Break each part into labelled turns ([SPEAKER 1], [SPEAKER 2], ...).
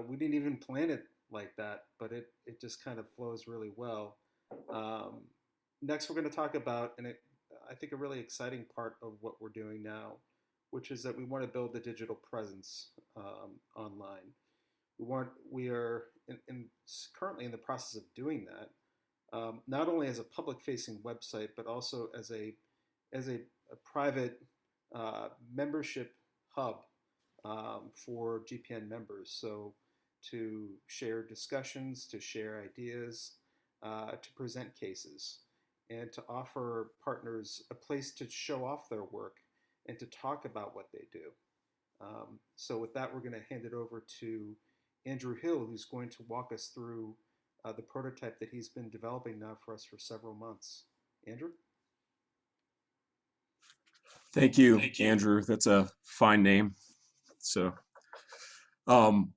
[SPEAKER 1] We didn't even plan it like that, but it just kind of flows really well. Um, Next, we're going to talk about, I think, a really exciting part of what we're doing now, which is that we want to build a digital presence online. We are currently in the process of doing that, not only as a public-facing website, but also as a private membership hub for GPN members. So to share discussions, to share ideas, to present cases, and to offer partners a place to show off their work and to talk about what they do. So with that, we're going to hand it over to Andrew Hill, who's going to walk us through the prototype that he's been developing now for us for several months. Andrew?
[SPEAKER 2] Thank you, Andrew. That's a fine name. So, um,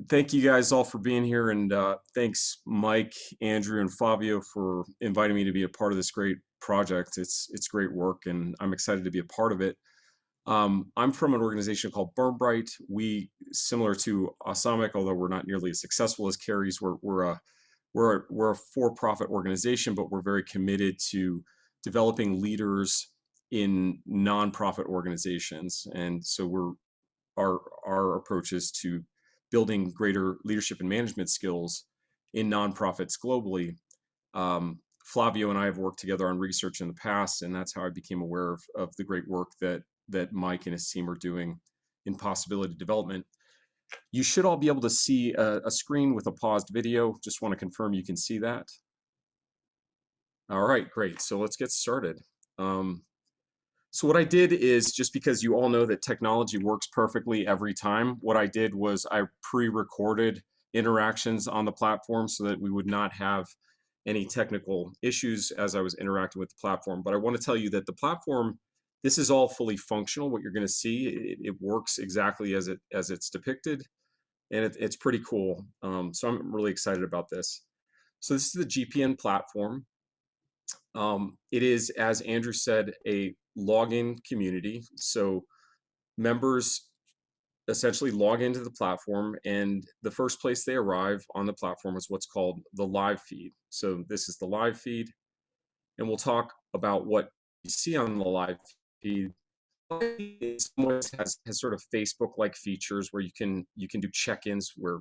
[SPEAKER 2] thank you guys all for being here, and thanks, Mike, Andrew, and Flavio for inviting me to be a part of this great project. It's great work, and I'm excited to be a part of it. I'm from an organization called Burnbright. We, similar to Asamic, although we're not nearly as successful as Carrie's, we're a for-profit organization, but we're very committed to developing leaders in nonprofit organizations. And so our approach is to building greater leadership and management skills in nonprofits globally. Flavio and I have worked together on research in the past, and that's how I became aware of the great work that Mike and his team are doing in possibility development. You should all be able to see a screen with a paused video. Just want to confirm you can see that. All right, great. So let's get started. So what I did is, just because you all know that technology works perfectly every time, what I did was I pre-recorded interactions on the platform so that we would not have any technical issues as I was interacting with the platform. But I want to tell you that the platform, this is all fully functional. What you're going to see, it works exactly as it's depicted, and it's pretty cool. So I'm really excited about this. So this is the GPN platform. It is, as Andrew said, a login community. So members essentially log into the platform, and the first place they arrive on the platform is what's called the live feed. So this is the live feed, and we'll talk about what you see on the live feed. In some ways has sort of Facebook-like features where you can do check-ins where,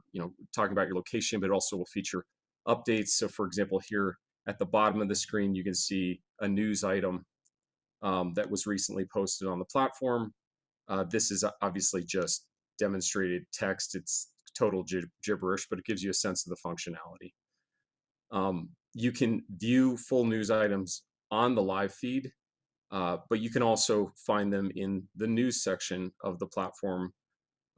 [SPEAKER 2] talking about your location, but it also will feature updates. So for example, here at the bottom of the screen, you can see a news item that was recently posted on the platform. This is obviously just demonstrated text. It's total gibberish, but it gives you a sense of the functionality. You can view full news items on the live feed, but you can also find them in the news section of the platform.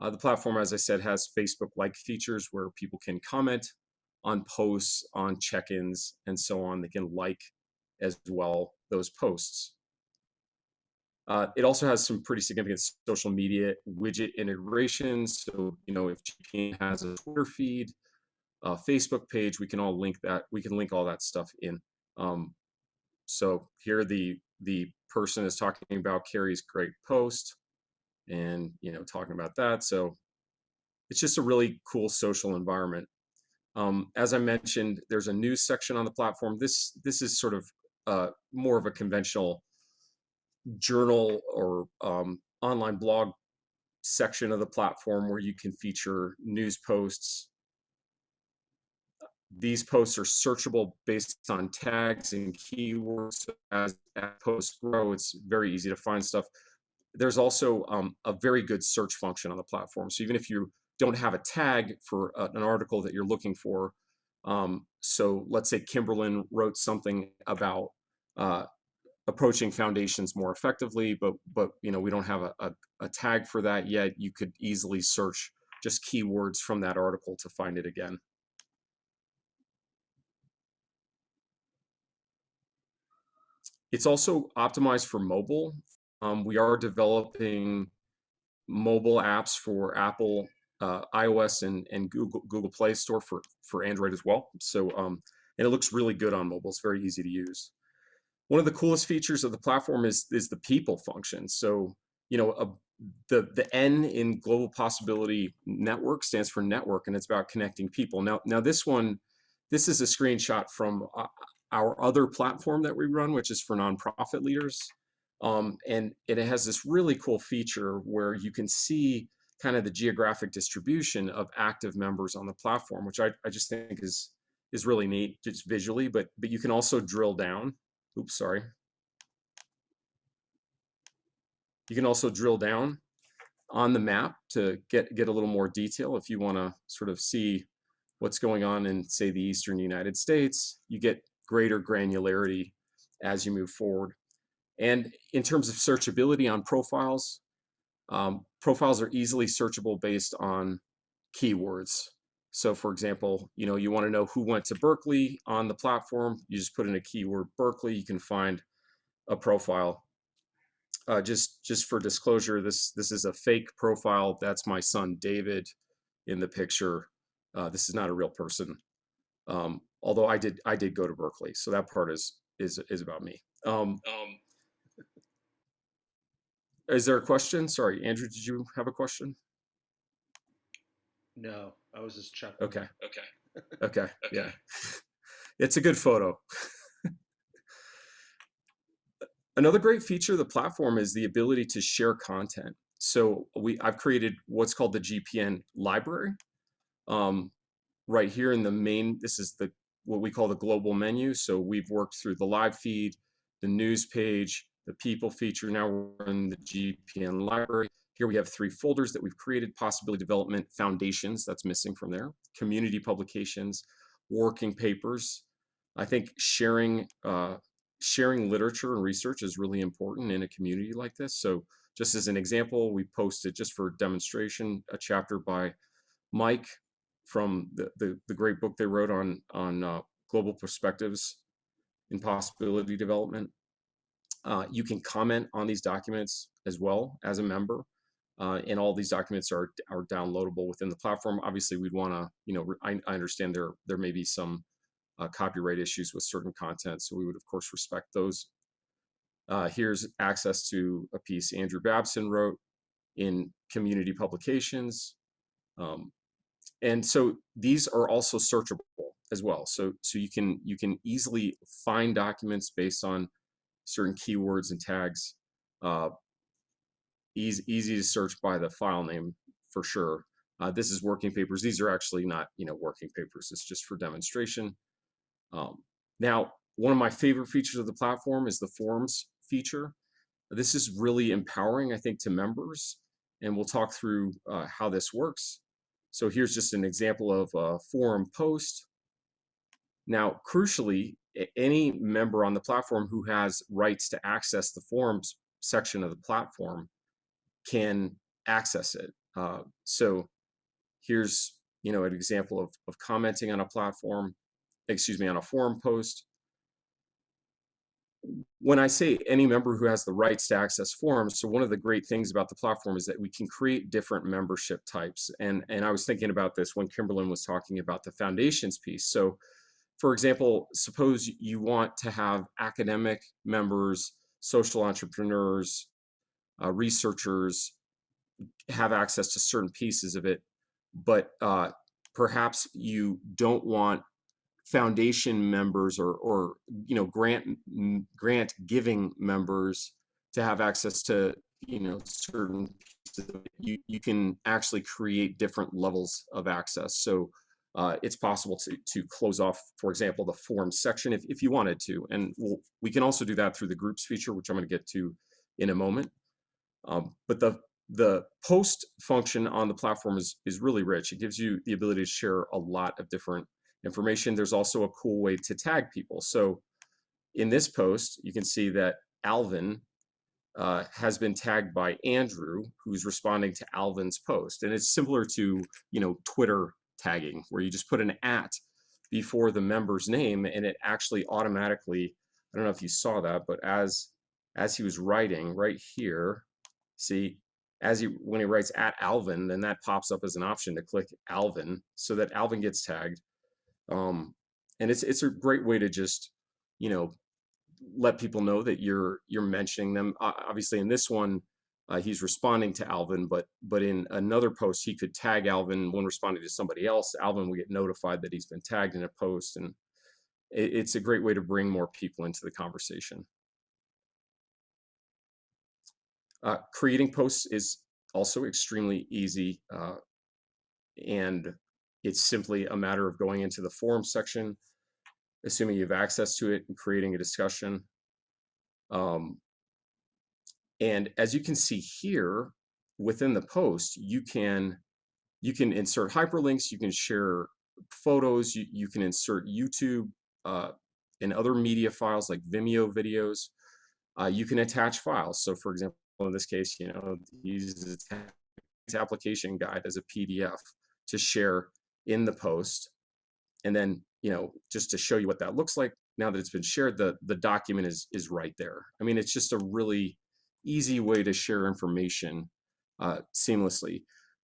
[SPEAKER 2] The platform, as I said, has Facebook-like features where people can comment on posts, on check-ins, and so on. They can like as well those posts. It also has some pretty significant social media widget integrations. So, if GPN has a Twitter feed, a Facebook page, we can all link that. We can link all that stuff in. So here the person is talking about Carrie's great post, and talking about that. So it's just a really cool social environment. As I mentioned, there's a news section on the platform. This is sort of more of a conventional journal or online blog section of the platform where you can feature news posts. These posts are searchable based on tags and keywords. So as posts grow, it's very easy to find stuff. There's also a very good search function on the platform. So even if you don't have a tag for an article that you're looking for, so let's say Kimberlyn wrote something about approaching foundations more effectively, but we don't have a tag for that yet. You could easily search just keywords from that article to find it again. It's also optimized for mobile. We are developing mobile apps for Apple, iOS, and Google Play Store for Android as well. So and it looks really good on mobile. It's very easy to use. One of the coolest features of the platform is the people function. So the N in Global Possibility Network stands for network, and it's about connecting people. Now this is a screenshot from our other platform that we run, which is for nonprofit leaders. And it has this really cool feature where you can see kind of the geographic distribution of active members on the platform, which I just think is really neat just visually, but you can also drill down. Oops, sorry. You can also drill down on the map to get a little more detail. If you want to sort of see what's going on in, say, the eastern United States, you get greater granularity as you move forward. And in terms of searchability on profiles, profiles are easily searchable based on keywords. So for example, you want to know who went to Berkeley on the platform, you just put in a keyword Berkeley, you can find a profile. Just for disclosure, this is a fake profile. That's my son David in the picture. This is not a real person. Although I did go to Berkeley, so that part is about me. Is there a question? Sorry, Andrew, did you have a question?
[SPEAKER 1] No, I was just chuckling.
[SPEAKER 2] Okay. Yeah. It's a good photo. Another great feature of the platform is the ability to share content. So I've created what's called the GPN library. Right here in the main, this is what we call the global menu. So we've worked through the live feed, the news page, the people feature. Now we're in the GPN library. Here we have 3 folders that we've created: possibility development, foundations, that's missing from there, community publications, working papers. I think sharing literature and research is really important in a community like this. So just as an example, we posted, just for demonstration, a chapter by Mike from the great book they wrote on global perspectives in possibility development. You can comment on these documents as well as a member, and all these documents are downloadable within the platform. Obviously, we'd want to, I understand there may be some copyright issues with certain content, so we would of course respect those. Here's access to a piece Andrew Babson wrote in community publications. And so these are also searchable as well. So you can easily find documents based on certain keywords and tags. Easy to search by the file name for sure. This is working papers. These are actually not working papers. It's just for demonstration. Now, one of my favorite features of the platform is the forums feature. This is really empowering, I think, to members, and we'll talk through how this works. So here's just an example of a forum post. Now, crucially, any member on the platform who has rights to access the forums section of the platform can access it. So here's an example of commenting on a platform, on a forum post. When I say any member who has the rights to access forums, so one of the great things about the platform is that we can create different membership types. And I was thinking about this when Kimberlyn was talking about the foundations piece. So for example, suppose you want to have academic members, social entrepreneurs, researchers have access to certain pieces of it, but perhaps you don't want foundation members or grant giving members to have access to certain pieces of it. You can actually create different levels of access. So it's possible to close off, for example, the forums section if you wanted to, and we can also do that through the groups feature, which I'm going to get to in a moment. But the post function on the platform is really rich. It gives you the ability to share a lot of different information. There's also a cool way to tag people. So in this post, you can see that Alvin has been tagged by Andrew, who's responding to Alvin's post. And it's similar to, Twitter tagging, where you just put an @ before the member's name, and it actually automatically, I don't know if you saw that, but as he was writing right here, see, when he writes @Alvin, then that pops up as an option to click Alvin so that Alvin gets tagged. And it's a great way to just, let people know that you're mentioning them. Obviously, in this one, he's responding to Alvin, but in another post, he could tag Alvin when responding to somebody else. Alvin will get notified that he's been tagged in a post, and it's a great way to bring more people into the conversation. Creating posts is also extremely easy, and it's simply a matter of going into the forum section, assuming you have access to it, and creating a discussion. And as you can see here, within the post, you can insert hyperlinks, you can share photos, you can insert YouTube and other media files like Vimeo videos. You can attach files. So for example, in this case, use the tax application guide as a PDF to share in the post. And then, just to show you what that looks like, now that it's been shared, the document is right there. I mean, it's just a really easy way to share information seamlessly.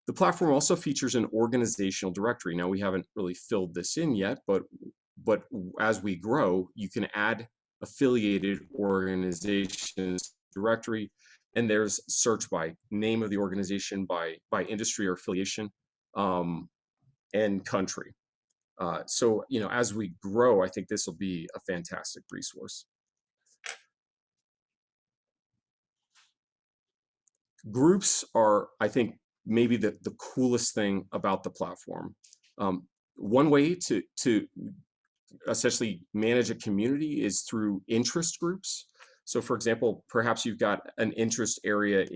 [SPEAKER 2] The platform also features an organizational directory. Now, we haven't really filled this in yet, but as we grow, you can add affiliated organizations directory, and there's search by name of the organization, by industry or affiliation, and country. So, as we grow, I think this will be a fantastic resource. Groups are, I think, maybe the coolest thing about the platform. One way to essentially manage a community is through interest groups. So for example, perhaps you've got an interest area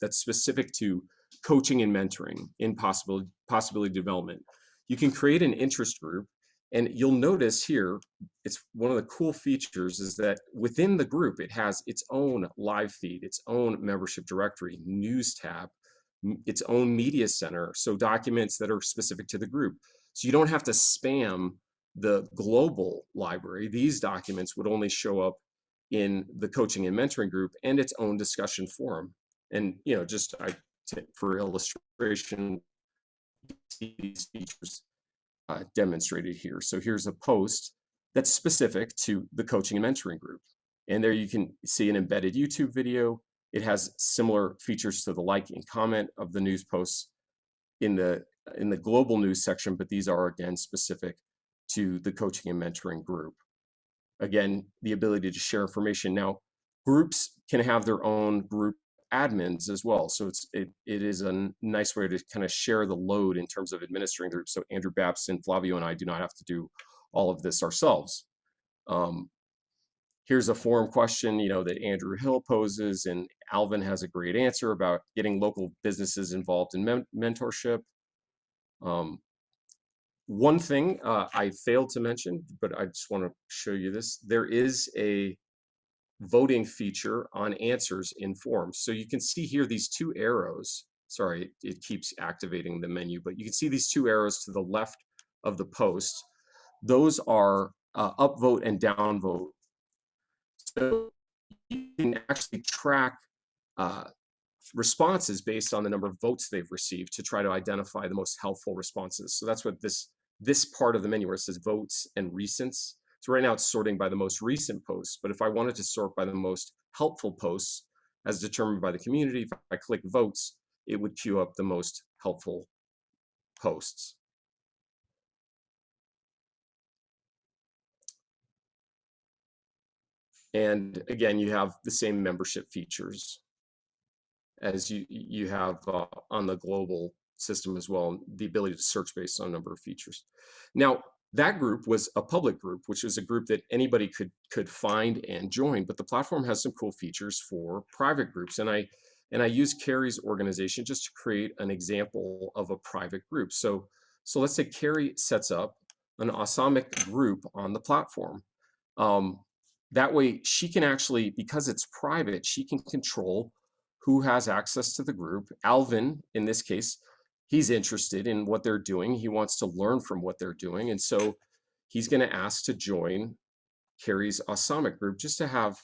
[SPEAKER 2] that's specific to coaching and mentoring in possibility development. You can create an interest group, and you'll notice here, it's one of the cool features is that within the group, it has its own live feed, its own membership directory, news tab, its own media center, so documents that are specific to the group. So you don't have to spam the global library. These documents would only show up in the coaching and mentoring group and its own discussion forum. And just for illustration, see these features demonstrated here. So here's a post that's specific to the coaching and mentoring group, and there you can see an embedded YouTube video. It has similar features to the like and comment of the news posts in the global news section, but these are again specific to the coaching and mentoring group. Again, the ability to share information. Now, groups can have their own group admins as well. So it is a nice way to kind of share the load in terms of administering groups. So Andrew, Babson, Flavio, and I do not have to do all of this ourselves. Here's a forum question, that Andrew Hill poses, and Alvin has a great answer about getting local businesses involved in mentorship. One thing I failed to mention, but I just want to show you this. There is a voting feature on answers in forums. So you can see here these two arrows. Sorry, it keeps activating the menu, but you can see these two arrows to the left of the post. Those are upvote and downvote. So you can actually track responses based on the number of votes they've received to try to identify the most helpful responses. So that's what this part of the menu where it says votes and recents. So right now it's sorting by the most recent posts, but if I wanted to sort by the most helpful posts as determined by the community, if I click votes, it would queue up the most helpful posts. And again, you have the same membership features as you have on the global system as well, the ability to search based on a number of features. Now, that group was a public group, which is a group that anybody could find and join, but the platform has some cool features for private groups. And I use Carrie's organization just to create an example of a private group. So let's say Carrie sets up an Asamic group on the platform. That way she can actually, because it's private, she can control who has access to the group. Alvin, in this case, he's interested in what they're doing. He wants to learn from what they're doing. And so he's going to ask to join Carrie's Asamic group just to have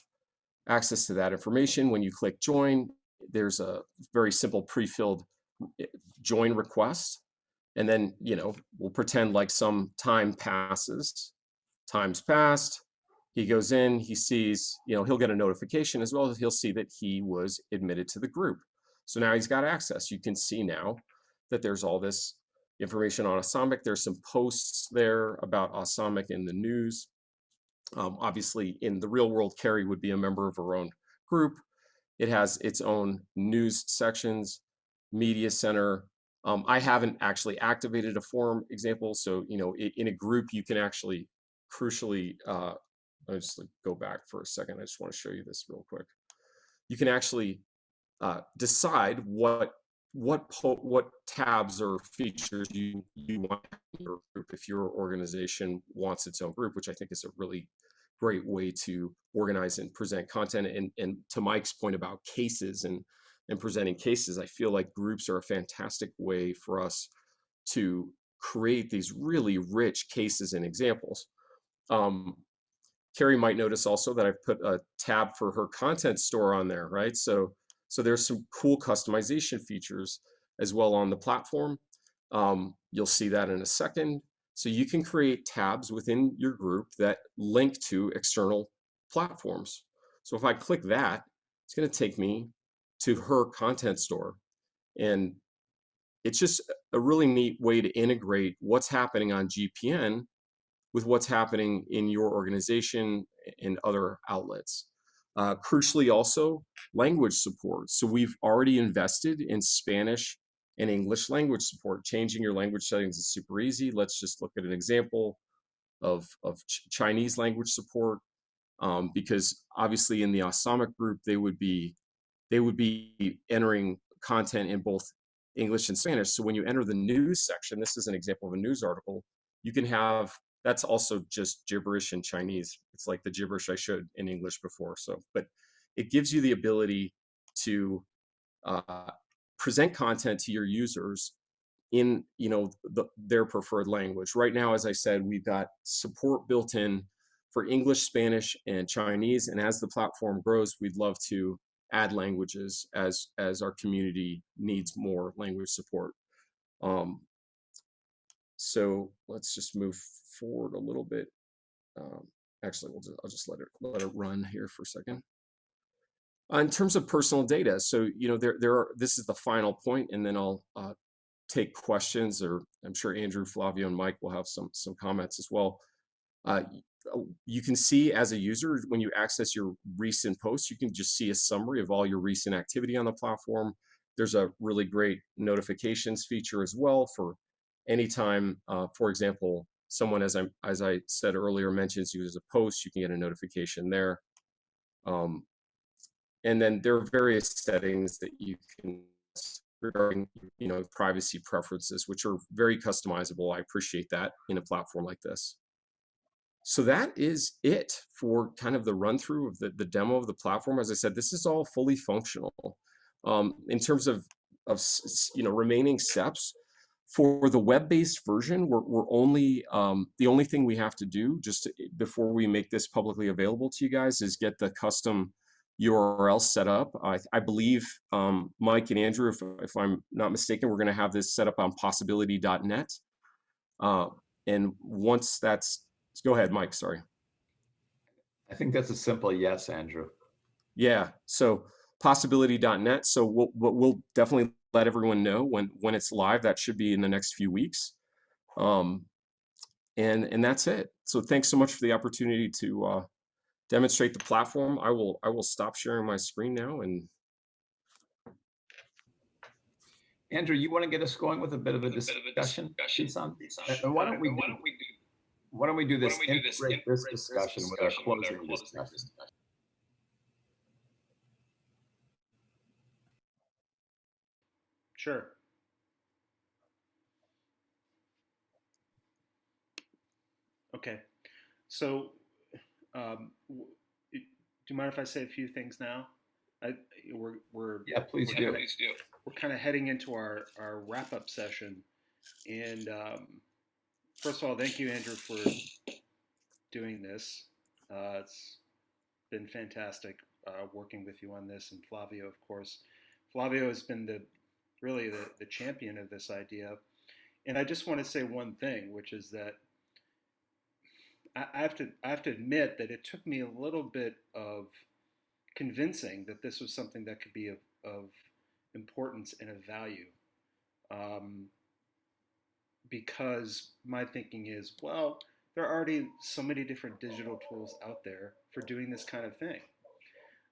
[SPEAKER 2] access to that information. When you click join, there's a very simple pre-filled join request. And then, we'll pretend like some time passes. Time's passed. He goes in, he sees, he'll get a notification as well as he'll see that he was admitted to the group. So now he's got access. You can see now that there's all this information on Asamic. There's some posts there about Asamic in the news. Obviously, in the real world, Carrie would be a member of her own group. It has its own news sections, media center. I haven't actually activated a forum example. So, in a group, you can actually crucially, I'll just go back for a second. I just want to show you this real quick. You can actually decide what tabs or features you want in your group if your organization wants its own group, which I think is a really great way to organize and present content. And to Mike's point about cases and presenting cases, I feel like groups are a fantastic way for us to create these really rich cases and examples. Carrie might notice also that I've put a tab for her content store on there, right? So there's some cool customization features as well on the platform. You'll see that in a second. So you can create tabs within your group that link to external platforms. So if I click that, it's going to take me to her content store. And it's just a really neat way to integrate what's happening on GPN with what's happening in your organization and other outlets. Crucially, also language support. So we've already invested in Spanish and English language support. Changing your language settings is super easy. Let's just look at an example of Chinese language support, because obviously in the Asamic group they would be entering content in both English and Spanish. So when you enter the news section, this is an example of a news article, you can have, that's also just gibberish in Chinese. It's like the gibberish I showed in English before. So, but it gives you the ability to present content to your users in their preferred language. Right now, as I said, we've got support built in for English, Spanish, and Chinese. And as the platform grows, we'd love to add languages as our community needs more language support. So let's just move forward a little bit. Actually, I'll just let it run here for a second. In terms of personal data, so this is the final point, and then I'll take questions, or I'm sure Andrew, Flavio, and Mike will have some comments as well. You can see as a user, when you access your recent posts, you can just see a summary of all your recent activity on the platform. There's a really great notifications feature as well for anytime, for example, someone, as I said earlier, mentions you as a post, you can get a notification there. And then there are various settings that you can regarding privacy preferences, which are very customizable. I appreciate that in a platform like this. So that is it for kind of the run through of the demo of the platform. As I said, this is all fully functional. In terms of remaining steps for the web-based version, we're only the only thing we have to do before we make this publicly available to you guys is get the custom URL set up. I believe Mike and Andrew, if I'm not mistaken, we're going to have this set up on possibility.net. And once that's, go ahead, Mike, sorry.
[SPEAKER 3] I think that's a simple yes, Andrew.
[SPEAKER 2] Yeah, so possibility.net. So we'll definitely let everyone know when it's live. That should be in the next few weeks. And that's it. So thanks so much for the opportunity to demonstrate the platform. I will stop sharing my screen now. And
[SPEAKER 3] Andrew, you want to get us going with a bit of a discussion, and why don't we do this? Integrate this discussion with our closing discussion.
[SPEAKER 1] Sure. Okay. So, do you mind if I say a few things now?
[SPEAKER 3] Yeah, please do.
[SPEAKER 1] We're kind of heading into our wrap-up session, and first of all, thank you, Andrew, for doing this. It's been fantastic working with you on this, and Flavio, of course. Flavio has been really the champion of this idea, and I just want to say one thing, which is that I have to admit that it took me a little bit of convincing that this was something that could be of importance and of value. Because my thinking is, well, there are already so many different digital tools out there for doing this kind of thing.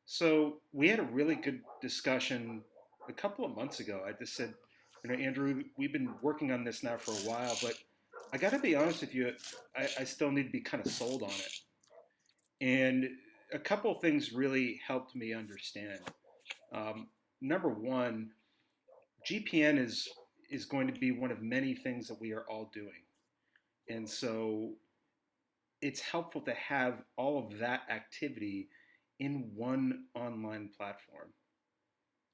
[SPEAKER 1] So we had a really good discussion a couple of months ago. I just said, Andrew, we've been working on this now for a while, but I got to be honest with you, I still need to be kind of sold on it. And a couple of things really helped me understand. Number one, GPN is going to be one of many things that we are all doing. And so it's helpful to have all of that activity in one online platform.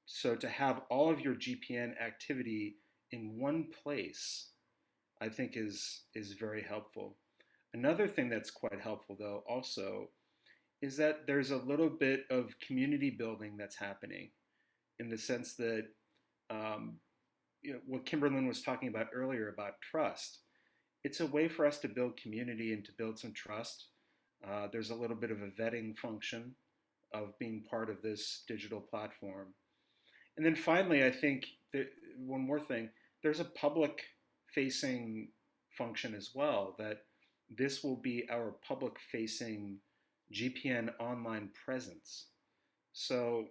[SPEAKER 1] So to have all of your GPN activity in one place, I think is very helpful. Another thing that's quite helpful, though, also, is that there's a little bit of community building that's happening, in the sense that what Kimberlyn was talking about earlier about trust. It's a way for us to build community and to build some trust. There's a little bit of a vetting function of being part of this digital platform. And then finally, I think that one more thing, there's a public facing function as well, that this will be our public facing GPN online presence. So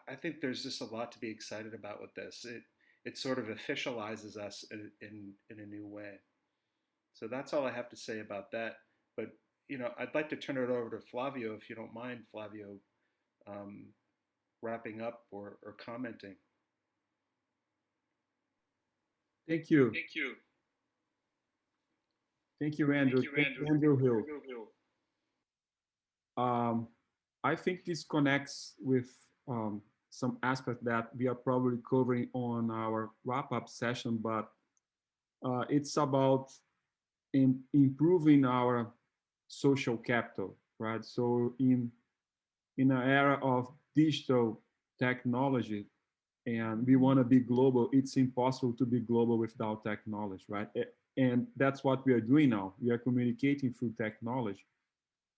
[SPEAKER 1] I think there's just a lot to be excited about with this. It sort of officializes us in a new way. So that's all I have to say about that. But I'd like to turn it over to Flavio, if you don't mind, Flavio, wrapping up or commenting.
[SPEAKER 4] Thank you. Thank you, Andrew. Andrew Hill. I think this connects with some aspect that we are probably covering on our wrap-up session, but it's about improving our social capital, right? So in an era of digital technology, and we want to be global, it's impossible to be global without technology, right? And that's what we are doing now. We are communicating through technology.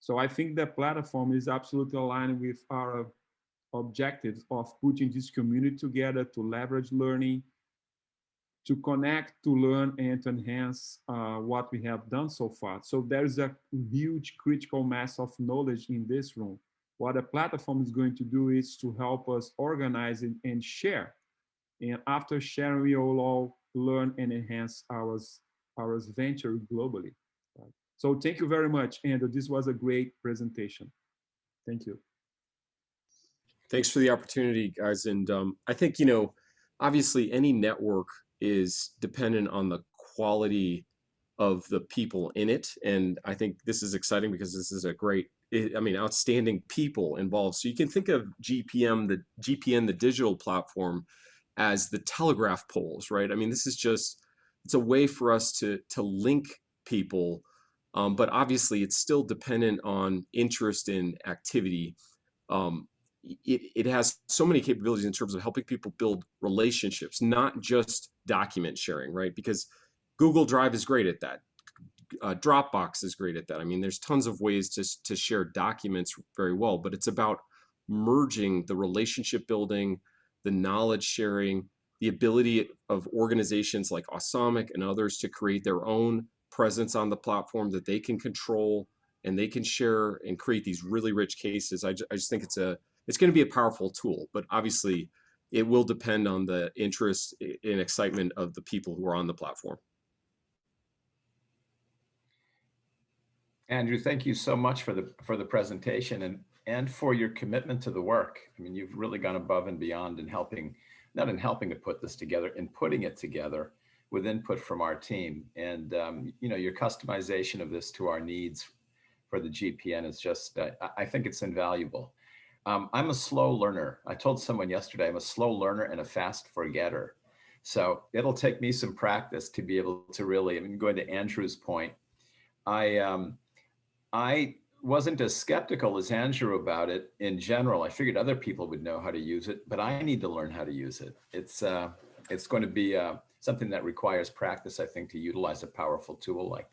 [SPEAKER 4] So I think the platform is absolutely aligned with our objectives of putting this community together to leverage learning, to connect, to learn, and to enhance what we have done so far. So there's a huge critical mass of knowledge in this room. What a platform is going to do is to help us organize it and share. And after sharing, we will all learn and enhance our venture globally. Right? So thank you very much, Andrew. This was a great presentation. Thank you.
[SPEAKER 2] Thanks for the opportunity, guys. And I think, obviously any network is dependent on the quality of the people in it. And I think this is exciting because this is a great, outstanding people involved. So you can think of GPN, the digital platform, as the telegraph poles, right? I mean, this is just, it's a way for us to link people, but obviously it's still dependent on interest in activity. It has so many capabilities in terms of helping people build relationships, not just document sharing, right? Because Google Drive is great at that. Dropbox is great at that. I mean, there's tons of ways to share documents very well, but it's about merging the relationship building, the knowledge sharing, the ability of organizations like Osamic and others to create their own presence on the platform that they can control and they can share and create these really rich cases. I just think it's going to be a powerful tool, but obviously it will depend on the interest and excitement of the people who are on the platform.
[SPEAKER 3] Andrew, thank you so much for the presentation and for your commitment to the work. I mean, you've really gone above and beyond in helping, not in helping to put this together, in putting it together with input from our team. And your customization of this to our needs for the GPN is just, I think it's invaluable. I'm a slow learner. I told someone yesterday, I'm a slow learner and a fast forgetter. So it'll take me some practice to be able to really, going to Andrew's point, I wasn't as skeptical as Andrew about it in general. I figured other people would know how to use it, but I need to learn how to use it. It's going to be something that requires practice, I think, to utilize a powerful tool like this.